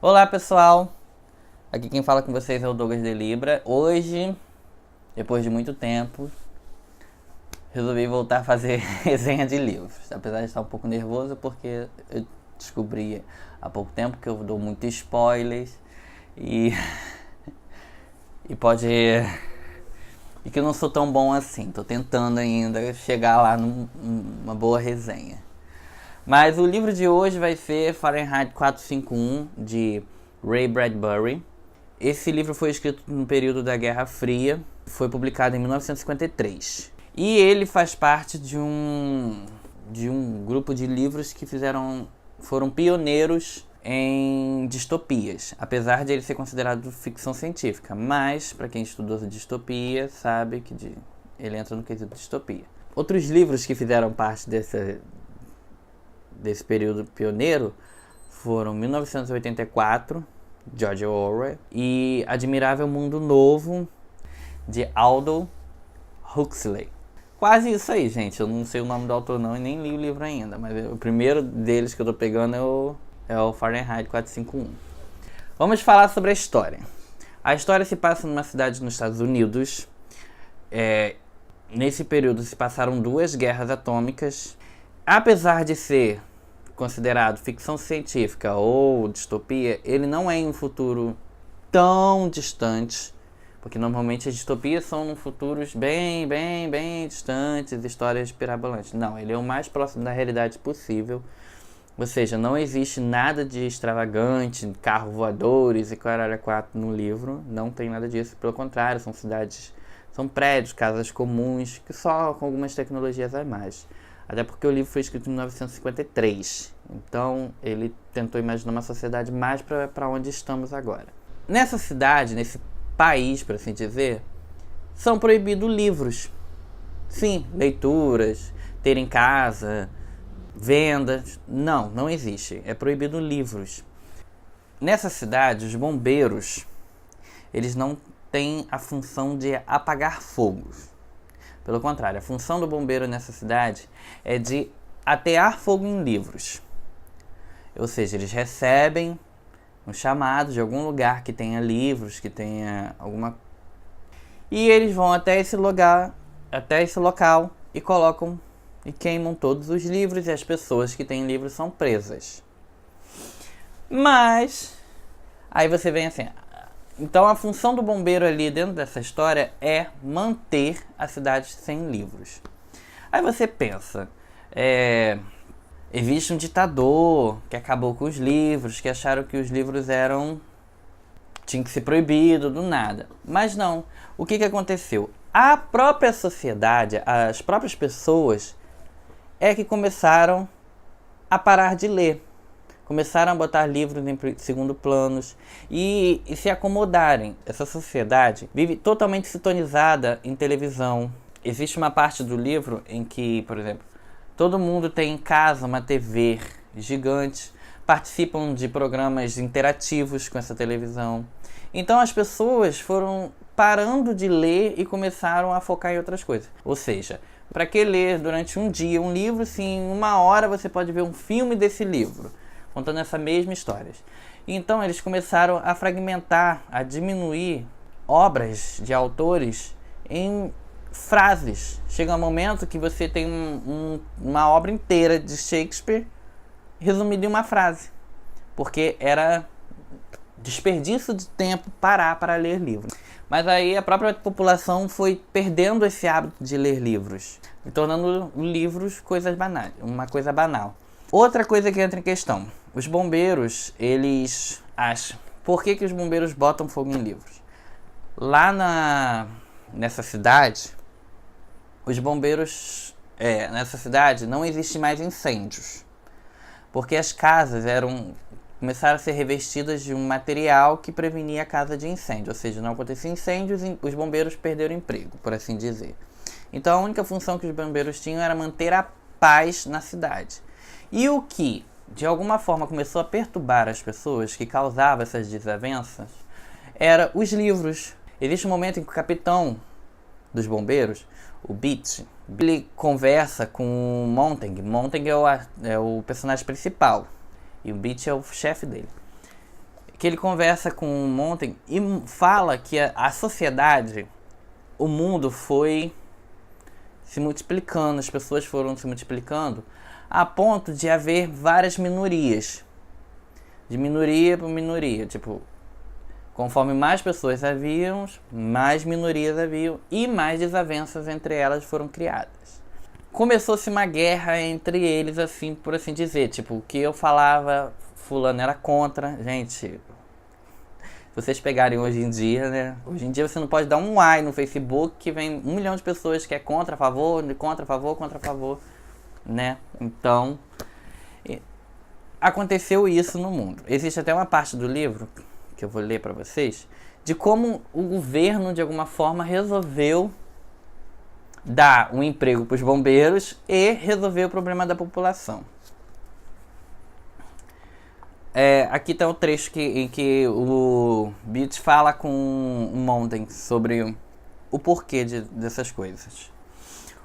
Olá pessoal, aqui quem fala com vocês é o Douglas de Libra. Hoje, depois de muito tempo, resolvi voltar a fazer resenha de livros. Apesar de estar um pouco nervoso porque eu descobri há pouco tempo que eu dou muito spoilers e, e pode... E que eu não sou tão bom assim, tô tentando ainda chegar lá numa boa resenha. Mas o livro de hoje vai ser Fahrenheit 451, de Ray Bradbury. Esse livro foi escrito no período da Guerra Fria, foi publicado em 1953. E ele faz parte de um grupo de livros que foram pioneiros em distopias, apesar de ele ser considerado ficção científica. Mas, para quem estudou distopia, sabe que ele entra no quesito distopia. Outros livros que fizeram parte desse período pioneiro foram 1984, George Orwell, e Admirável Mundo Novo, de Aldous Huxley. Quase isso aí, gente. Eu não sei o nome do autor não e nem li o livro ainda, mas o primeiro deles que eu tô pegando é o Fahrenheit 451. Vamos falar sobre a história. A história se passa numa cidade nos Estados Unidos. Nesse período se passaram 2 guerras atômicas. Apesar de ser considerado ficção científica ou distopia, ele não é em um futuro tão distante, porque normalmente as distopias são em futuros bem distantes, histórias pirabolantes. Não, ele é o mais próximo da realidade possível, ou seja, não existe nada de extravagante, carros voadores e caralho 4 no livro, não tem nada disso, pelo contrário, são cidades, são prédios, casas comuns, que só com algumas tecnologias a mais. Até porque o livro foi escrito em 1953. Então, ele tentou imaginar uma sociedade mais para onde estamos agora. Nessa cidade, nesse país, por assim dizer, são proibidos livros. Sim, leituras, ter em casa, vendas. Não existe. É proibido livros. Nessa cidade, os bombeiros, eles não têm a função de apagar fogos. Pelo contrário, a função do bombeiro nessa cidade é de atear fogo em livros. Ou seja, eles recebem um chamado de algum lugar que tenha livros, que tenha alguma... E eles vão até esse local e colocam e queimam todos os livros e as pessoas que têm livros são presas. Mas aí você vem assim... Então a função do bombeiro ali dentro dessa história é manter a cidade sem livros. Aí você pensa, existe um ditador que acabou com os livros, que acharam que os livros tinham que ser proibidos do nada. Mas não, o que aconteceu? A própria sociedade, as próprias pessoas é que começaram a parar de ler. Começaram a botar livros em segundo planos e se acomodarem. Essa sociedade vive totalmente sintonizada em televisão. Existe uma parte do livro em que, por exemplo, todo mundo tem em casa uma TV gigante, participam de programas interativos com essa televisão. Então as pessoas foram parando de ler e começaram a focar em outras coisas. Ou seja, para que ler durante um dia um livro, se em 1 hora você pode ver um filme desse livro, contando essa mesma história. Então eles começaram a fragmentar, a diminuir obras de autores em frases. Chega um momento que você tem uma obra inteira de Shakespeare resumida em uma frase. Porque era desperdício de tempo parar para ler livros. Mas aí a própria população foi perdendo esse hábito de ler livros e tornando livros coisas banais, uma coisa banal. Outra coisa que entra em questão, os bombeiros, eles acham, por que os bombeiros botam fogo em livros? Lá nessa cidade, os bombeiros, nessa cidade não existe mais incêndios, porque as casas começaram a ser revestidas de um material que prevenia a casa de incêndio, ou seja, não acontecia incêndios e os bombeiros perderam emprego, por assim dizer. Então a única função que os bombeiros tinham era manter a paz na cidade. E o que, de alguma forma, começou a perturbar as pessoas, que causava essas desavenças, era os livros. Existe um momento em que o capitão dos bombeiros, o Beach, ele conversa com Montague. Montague é o personagem principal e o Beach é o chefe dele. que ele conversa com o Montaigne e fala que a sociedade, o mundo foi se multiplicando, as pessoas foram se multiplicando a ponto de haver várias minorias. De minoria para minoria. Tipo, conforme mais pessoas haviam, mais minorias haviam e mais desavenças entre elas foram criadas. Começou-se uma guerra entre eles, assim, por assim dizer. Tipo, o que eu falava, fulano era contra. Gente, se vocês pegarem hoje em dia, né? Hoje em dia você não pode dar um ai no Facebook que vem 1 milhão de pessoas que é contra, a favor, contra, a favor, contra, a favor, né? Então, aconteceu isso no mundo. Existe até uma parte do livro, que eu vou ler para vocês, de como o governo, de alguma forma, resolveu dar um emprego para os bombeiros e resolver o problema da população. Aqui está o trecho em que o Beach fala com o Montaigne sobre o porquê dessas coisas.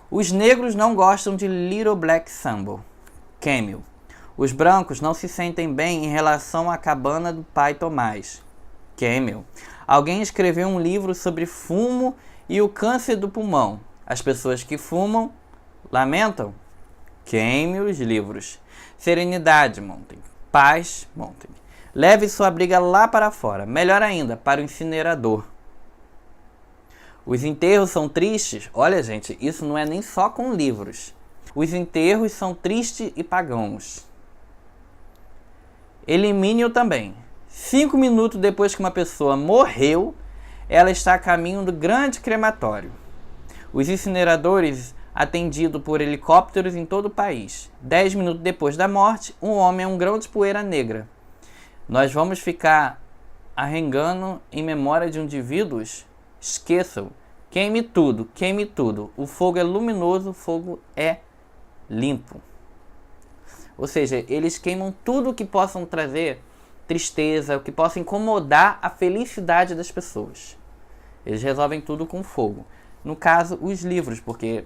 Os negros não gostam de Little Black Sambo, Camel. Os brancos não se sentem bem em relação à cabana do pai Tomás, Camel. Alguém escreveu um livro sobre fumo e o câncer do pulmão. As pessoas que fumam lamentam, Queime os livros. Serenidade, Montaigne. Paz, Montaigne. Leve sua briga lá para fora. Melhor ainda, para o incinerador. Os enterros são tristes. Olha, gente, isso não é nem só com livros. Os enterros são tristes e pagãos. Elimine-o também. 5 minutos depois que uma pessoa morreu, ela está a caminho do grande crematório. Os incineradores atendidos por helicópteros em todo o país. 10 minutos depois da morte, um homem é um grão de poeira negra. Nós vamos ficar arrengando em memória de indivíduos? Esqueçam. Queime tudo, queime tudo. O fogo é luminoso, o fogo é limpo. Ou seja, eles queimam tudo que possam trazer tristeza, o que possa incomodar a felicidade das pessoas. Eles resolvem tudo com fogo. No caso, os livros, porque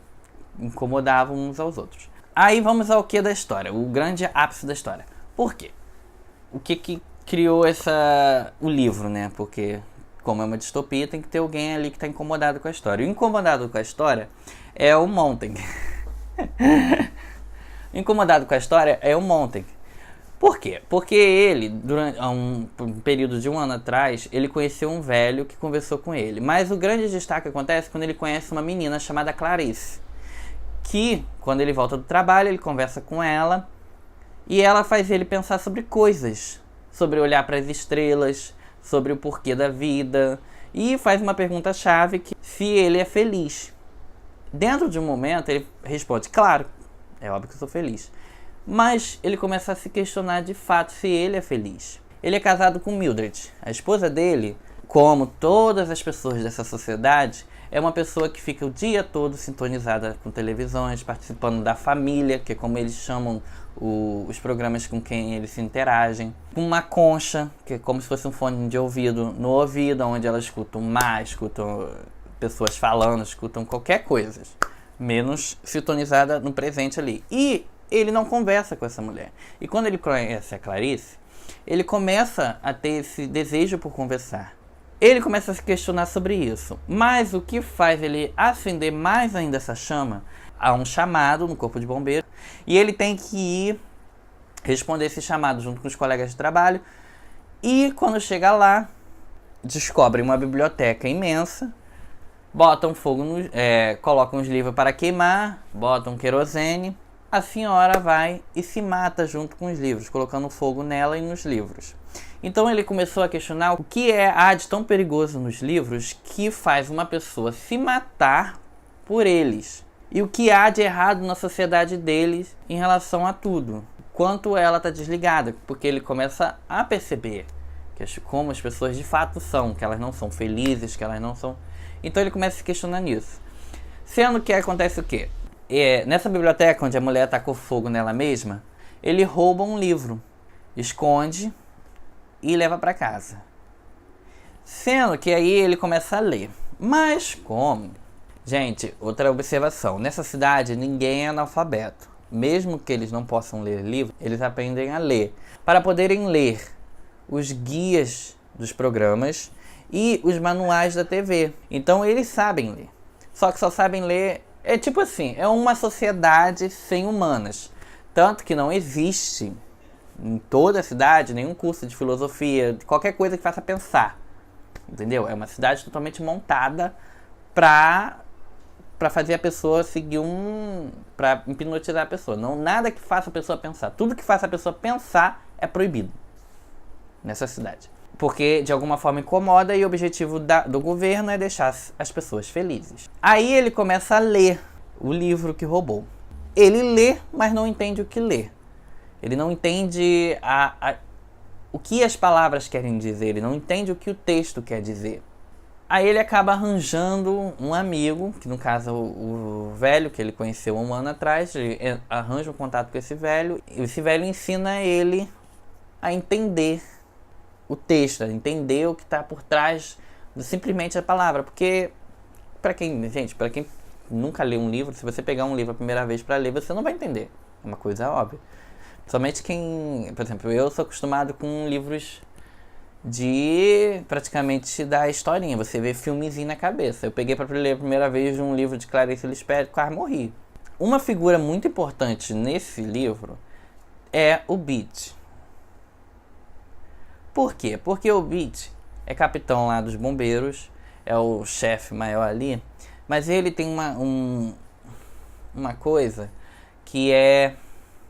incomodavam uns aos outros. Aí vamos ao que da história, o grande ápice da história. Por quê? O que criou o livro, né? Porque, como é uma distopia, tem que ter alguém ali que está incomodado com a história. O incomodado com a história é o Montaigne. Incomodado com a história é o Montaigne. Por quê? Porque ele, durante um período de 1 ano atrás, ele conheceu um velho que conversou com ele. Mas o grande destaque acontece quando ele conhece uma menina chamada Clarice. Que, quando ele volta do trabalho, ele conversa com ela. E ela faz ele pensar sobre coisas. Sobre olhar para as estrelas, sobre o porquê da vida. E faz uma pergunta-chave que se ele é feliz. Dentro de um momento, ele responde, claro, é óbvio que eu sou feliz. Mas ele começa a se questionar de fato se ele é feliz. Ele é casado com Mildred. A esposa dele, como todas as pessoas dessa sociedade, é uma pessoa que fica o dia todo sintonizada com televisões, participando da família, que é como eles chamam os programas com quem eles se interagem. Com uma concha, que é como se fosse um fone de ouvido no ouvido, onde elas escutam escutam pessoas falando, escutam qualquer coisa, menos sintonizada no presente ali. E ele não conversa com essa mulher. E quando ele conhece a Clarice, ele começa a ter esse desejo por conversar. Ele começa a se questionar sobre isso. Mas o que faz ele acender mais ainda essa chama, há um chamado no corpo de bombeiro. E ele tem que ir responder esse chamado junto com os colegas de trabalho. E quando chega lá, descobre uma biblioteca imensa. Botam fogo, colocam os livros para queimar, botam querosene. A senhora vai e se mata junto com os livros, colocando fogo nela e nos livros. Então ele começou a questionar o que há de tão perigoso nos livros que faz uma pessoa se matar por eles. E o que há de errado na sociedade deles em relação a tudo. Quanto ela está desligada, porque ele começa a perceber como as pessoas de fato são, que elas não são felizes, que elas não são... Então ele começa a se questionar nisso. Sendo que acontece o quê? Nessa biblioteca onde a mulher tacou fogo nela mesma, ele rouba um livro, esconde e leva para casa. Sendo que aí ele começa a ler. Mas como? Gente, outra observação. Nessa cidade ninguém é analfabeto. Mesmo que eles não possam ler livro, eles aprendem a ler. Para poderem ler os guias dos programas e os manuais da TV. Então eles sabem ler. Só que só sabem ler... É tipo assim, é uma sociedade sem humanas. Tanto que não existe em toda a cidade nenhum curso de filosofia, qualquer coisa que faça pensar. Entendeu? É uma cidade totalmente montada pra fazer a pessoa seguir pra hipnotizar a pessoa. Não, nada que faça a pessoa pensar. Tudo que faça a pessoa pensar é proibido nessa cidade. Porque de alguma forma incomoda e o objetivo do governo é deixar as pessoas felizes. Aí ele começa a ler o livro que roubou. Ele lê, mas não entende o que lê. Ele não entende o que as palavras querem dizer. Ele não entende o que o texto quer dizer. Aí ele acaba arranjando um amigo, que no caso é o velho que ele conheceu um ano atrás. Ele arranja um contato com esse velho. E esse velho ensina ele a entender o texto, a entender o que está por trás de simplesmente a palavra. Porque, para quem nunca leu um livro, se você pegar um livro a primeira vez para ler, você não vai entender. É uma coisa óbvia. Somente quem... Por exemplo, eu sou acostumado com livros de praticamente da historinha. Você vê filmezinho na cabeça. Eu peguei para ler a primeira vez um livro de Clarice Lispector, quase morri. Uma figura muito importante nesse livro é o Beat. Por quê? Porque o Beat é capitão lá dos bombeiros, é o chefe maior ali, mas ele tem uma coisa que é,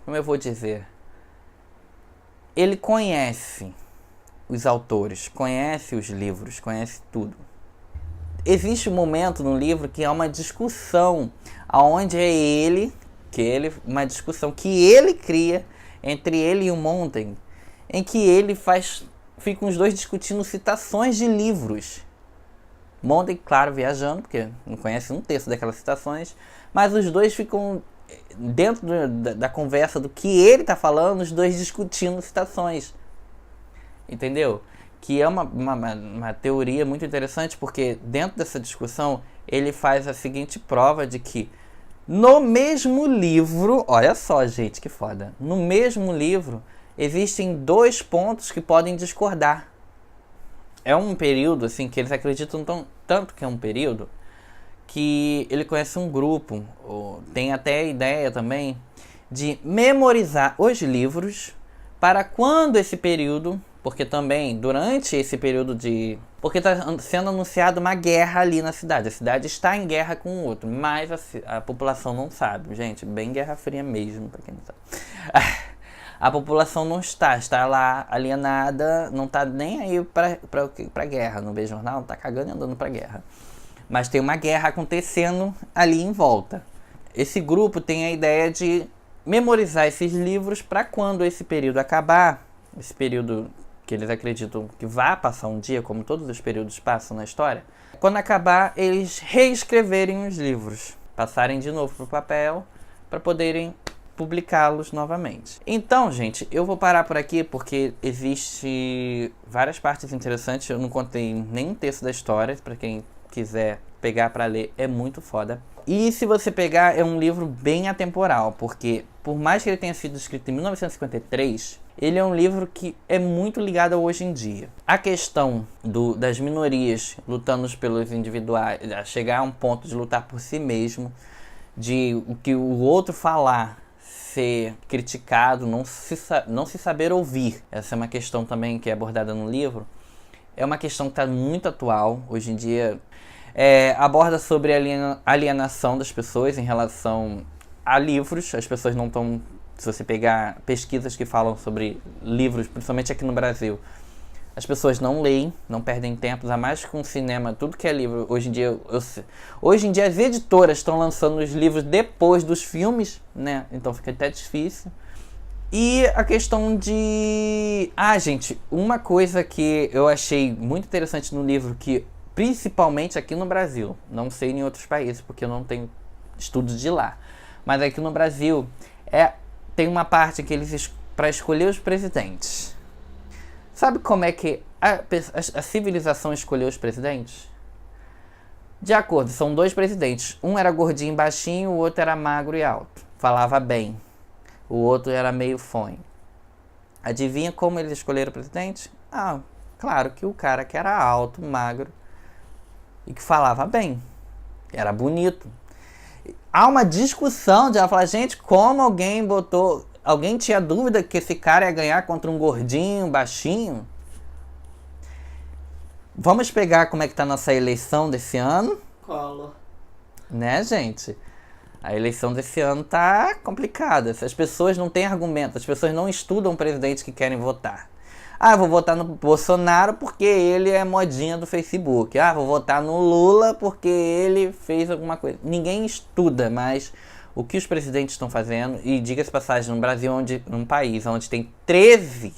como eu vou dizer, ele conhece os autores, conhece os livros, conhece tudo. Existe um momento no livro que é uma discussão, onde uma discussão que ele cria entre ele e o Montaigne, em que ele fica os dois discutindo citações de livros. Montaigne, claro, viajando, porque não conhece um terço daquelas citações, mas os dois ficam dentro da conversa do que ele está falando, os dois discutindo citações. Entendeu? Que é uma teoria muito interessante, porque dentro dessa discussão ele faz a seguinte prova de que no mesmo livro, olha só, gente, que foda, no mesmo livro existem dois pontos que podem discordar. É um período assim que eles acreditam tanto que é um período que ele conhece um grupo, tem até a ideia também de memorizar os livros para quando esse período, porque também durante esse período porque está sendo anunciada uma guerra ali na cidade. A cidade está em guerra com o outro, mas a população não sabe. Gente, bem Guerra Fria mesmo, para quem não sabe. A população não está lá alienada, não está nem aí para guerra. Não vê jornal, não está cagando e andando para guerra. Mas tem uma guerra acontecendo ali em volta. Esse grupo tem a ideia de memorizar esses livros para quando esse período acabar, esse período que eles acreditam que vai passar um dia, como todos os períodos passam na história, quando acabar, eles reescreverem os livros, passarem de novo para o papel para poderem publicá-los novamente. Então, gente, eu vou parar por aqui porque existe várias partes interessantes. Eu não contei nenhum texto da história, para quem quiser pegar para ler, é muito foda. E se você pegar, é um livro bem atemporal, porque por mais que ele tenha sido escrito em 1953, ele é um livro que é muito ligado ao hoje em dia. A questão das minorias lutando pelos individuais, a chegar a um ponto de lutar por si mesmo, de o que o outro falar ser criticado, não se saber ouvir. Essa é uma questão também que é abordada no livro. É uma questão que está muito atual hoje em dia. Aborda sobre a alienação das pessoas em relação a livros. As pessoas não estão... Se você pegar pesquisas que falam sobre livros, principalmente aqui no Brasil, as pessoas não leem, não perdem tempo, ainda mais com cinema, tudo que é livro. Hoje em dia as editoras estão lançando os livros depois dos filmes, né? Então fica até difícil. E a questão de... gente, uma coisa que eu achei muito interessante no livro, que principalmente aqui no Brasil, não sei em outros países, porque eu não tenho estudos de lá, mas aqui no Brasil tem uma parte que eles, para escolher os presidentes. Sabe como é que a civilização escolheu os presidentes? De acordo, são dois presidentes. Um era gordinho e baixinho, o outro era magro e alto. Falava bem. O outro era meio fonho. Adivinha como eles escolheram o presidente? Ah, claro que o cara que era alto, magro e que falava bem, era bonito. Há uma discussão de ela falar, gente, como alguém botou... Alguém tinha dúvida que esse cara ia ganhar contra um gordinho, baixinho? Vamos pegar como é que tá a nossa eleição desse ano? Collor. Né, gente? A eleição desse ano tá complicada. As pessoas não têm argumento, as pessoas não estudam o presidente que querem votar. Ah, vou votar no Bolsonaro porque ele é modinha do Facebook. Ah, vou votar no Lula porque ele fez alguma coisa. Ninguém estuda mais o que os presidentes estão fazendo. E diga-se passagem, no Brasil, num país onde tem 13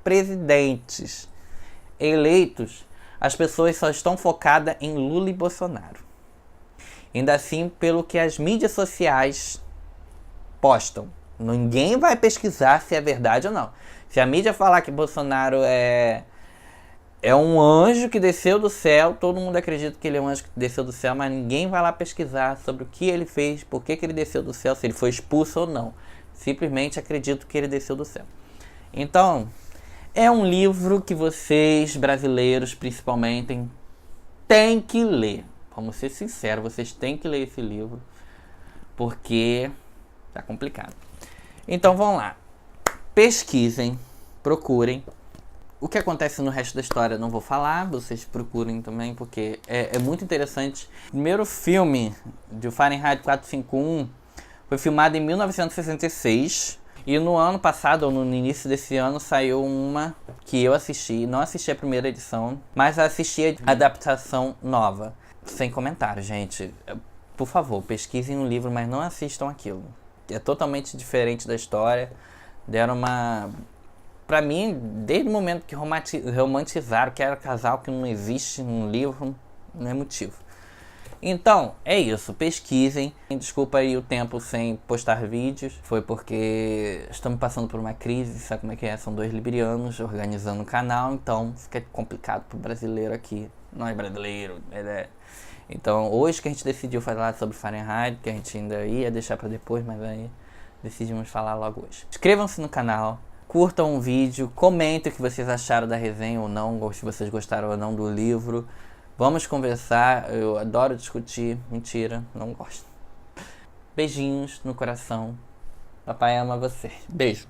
presidentes eleitos, as pessoas só estão focadas em Lula e Bolsonaro. Ainda assim, pelo que as mídias sociais postam. Ninguém vai pesquisar se é verdade ou não. Se a mídia falar que Bolsonaro é um anjo que desceu do céu, todo mundo acredita que ele é um anjo que desceu do céu, mas ninguém vai lá pesquisar sobre o que ele fez, por que ele desceu do céu, se ele foi expulso ou não. Simplesmente acredito que ele desceu do céu. Então, é um livro que vocês, brasileiros principalmente, têm que ler. Vamos ser sinceros, vocês têm que ler esse livro, porque tá complicado. Então vamos lá. Pesquisem, procurem. O que acontece no resto da história não vou falar, vocês procurem também, porque é muito interessante. O primeiro filme de Fahrenheit 451 foi filmado em 1966. E no ano passado, ou no início desse ano, saiu uma que eu assisti. Não assisti a primeira edição, mas assisti a adaptação nova. Sem comentário, gente. Por favor, pesquisem o livro, mas não assistam aquilo. É totalmente diferente da história. Deram uma... Pra mim, desde o momento que romantizaram que era casal que não existe no livro, não é motivo. Então, é isso. Pesquisem. Desculpa aí o tempo sem postar vídeos. Foi porque estamos passando por uma crise. Sabe como é que é? São 2 librianos organizando o canal. Então, fica complicado pro brasileiro aqui. Não é brasileiro, Então, hoje que a gente decidiu falar sobre Fahrenheit, que a gente ainda ia deixar para depois, mas aí decidimos falar logo hoje. Inscrevam-se no canal, curtam o vídeo, comentem o que vocês acharam da resenha ou não, ou se vocês gostaram ou não do livro. Vamos conversar, eu adoro discutir. Mentira, não gosto. Beijinhos no coração. Papai ama você. Beijo.